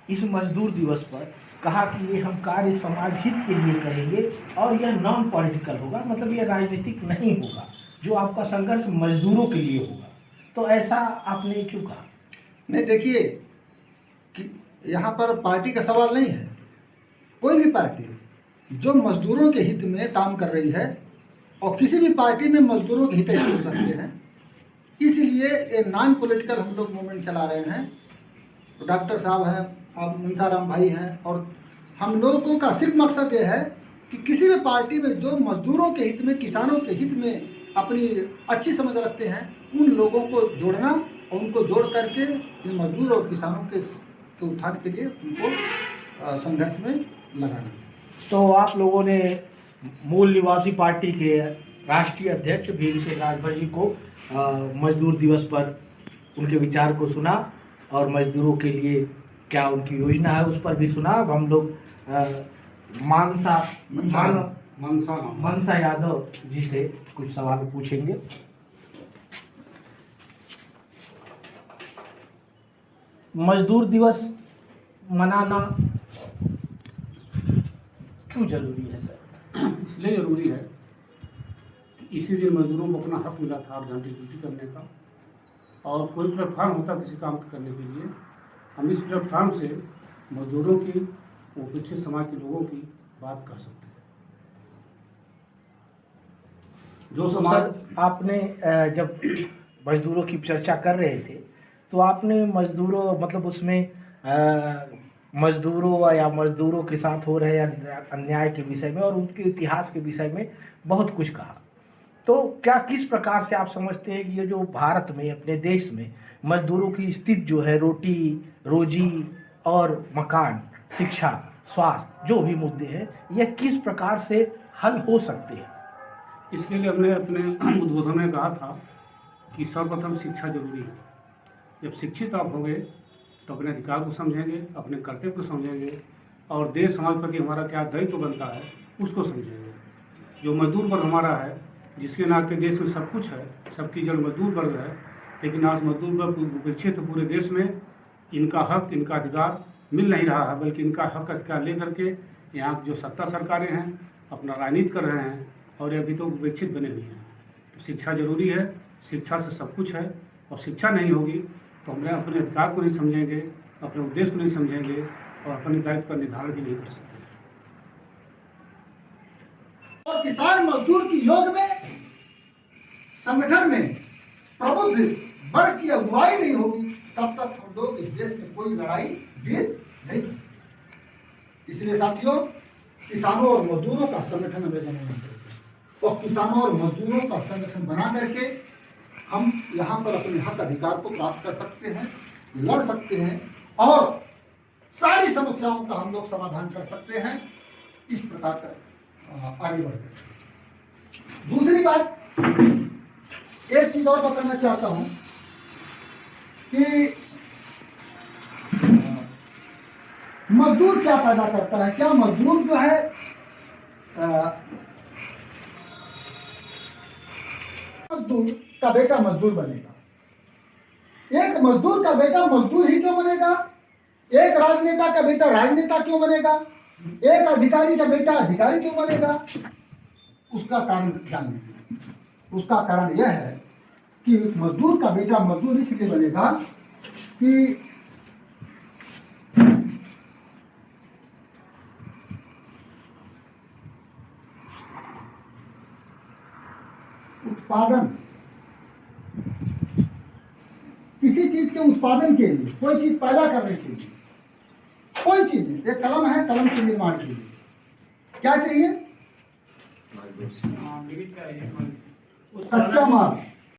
इस मजदूर दिवस पर कहा कि ये हम कार्य समाज हित के लिए करेंगे और यह नॉन पॉलिटिकल होगा, मतलब यह राजनीतिक नहीं होगा, जो आपका संघर्ष मजदूरों के लिए होगा। तो ऐसा आपने क्यों कहा? नहीं, देखिए कि यहाँ पर पार्टी का सवाल नहीं है। कोई भी पार्टी जो मजदूरों के हित में काम कर रही है, और किसी भी पार्टी में मजदूरों के हित हो सकते हैं, इसलिए एक नॉन पॉलिटिकल हम लोग मूवमेंट चला रहे हैं। तो डॉक्टर साहब हैं, आप मनसाराम भाई हैं, और हम लोगों का सिर्फ मकसद ये है कि किसी भी पार्टी में जो मजदूरों के हित में, किसानों के हित में अपनी अच्छी समझ रखते हैं, उन लोगों को जोड़ना और उनको जोड़ करके इन मजदूर और किसानों के उत्थान के लिए उनको संघर्ष में लगाना। तो आप लोगों ने मूल निवासी पार्टी के राष्ट्रीय अध्यक्ष भीमसेन राजभर जी को मजदूर दिवस पर उनके विचार को सुना और मजदूरों के लिए क्या उनकी योजना है उस पर भी सुना। अब हम लोग मनसा यादव जी से कुछ सवाल पूछेंगे। मजदूर दिवस मनाना क्यों जरूरी है सर? इसलिए ज़रूरी है कि इसी दिन मजदूरों को अपना हक मिला था 8 घंटे ड्यूटी करने का, और कोई प्लेटफार्म होता किसी काम करने के लिए, हम इस प्लेटफार्म से मजदूरों की, उपेक्षित समाज के लोगों की बात कर सकते हैं। जो समाज आपने जब मजदूरों की चर्चा कर रहे थे तो आपने मजदूरों, मतलब उसमें मजदूरों या मजदूरों के साथ हो रहे अन्याय के विषय में और उनके इतिहास के विषय में बहुत कुछ कहा। तो क्या किस प्रकार से आप समझते हैं कि ये जो भारत में, अपने देश में मजदूरों की स्थिति जो है, रोटी रोजी और मकान, शिक्षा, स्वास्थ्य, जो भी मुद्दे हैं, ये किस प्रकार से हल हो सकते हैं? इसके लिए हमने अपने उद्बोधन में कहा था कि सर्वप्रथम शिक्षा जरूरी है। जब शिक्षित आप होंगे तो अपने अधिकार को समझेंगे, अपने कर्तव्य को समझेंगे, और देश समाज प्रति हमारा क्या दायित्व बनता है उसको समझेंगे। जो मजदूर वर्ग हमारा है, जिसके नाते देश में सब कुछ है, सबकी जड़ मजदूर वर्ग है, लेकिन आज मजदूर वर्ग उपेक्षित पूरे देश में, इनका हक, इनका अधिकार मिल नहीं रहा है, बल्कि इनका हक अधिकार लेकर के यहाँ जो सत्ता सरकारें हैं अपना राजनीति कर रहे हैं, और ये अभी तो उपेक्षित बने हुए हैं। तो शिक्षा जरूरी है, शिक्षा से सब कुछ है, और शिक्षा नहीं होगी तो हम अपने अधिकार को नहीं समझेंगे, अपने उद्देश्य को नहीं समझेंगे, और अपने दायित्व का निर्धारण भी नहीं कर सकते। और किसान मजदूर की योग में, संगठन में प्रबुद्ध वर्ग की अगुवाई नहीं होगी, तब तक हम लोग इस देश में कोई लड़ाई जीत नहीं सकते। इसलिए साथियों, किसानों और मजदूरों का संगठन हमें बनाना चाहिए, और किसानों और मजदूरों का संगठन बना करके हम यहाँ पर अपने हक अधिकार को प्राप्त कर सकते हैं, लड़ सकते हैं, और सारी समस्याओं का हम लोग समाधान कर सकते हैं। इस प्रकार का आगे बढ़ते। दूसरी बात, एक चीज और बताना चाहता हूं कि मजदूर क्या पैदा करता है। क्या मजदूर जो है मजदूर का बेटा मजदूर बनेगा? एक मजदूर का बेटा मजदूर ही क्यों बनेगा? एक राजनेता का बेटा राजनेता क्यों बनेगा? एक अधिकारी का बेटा अधिकारी क्यों बनेगा? उसका कारण जानिए। उसका कारण यह है कि मजदूर का बेटा मजदूर इसलिए बनेगा कि उत्पादन, किसी चीज के उत्पादन के लिए, कोई चीज पैदा करने के लिए, कोई चीज नहीं, एक कलम है, कलम के निर्माण के लिए क्या चाहिए? कच्चा माल।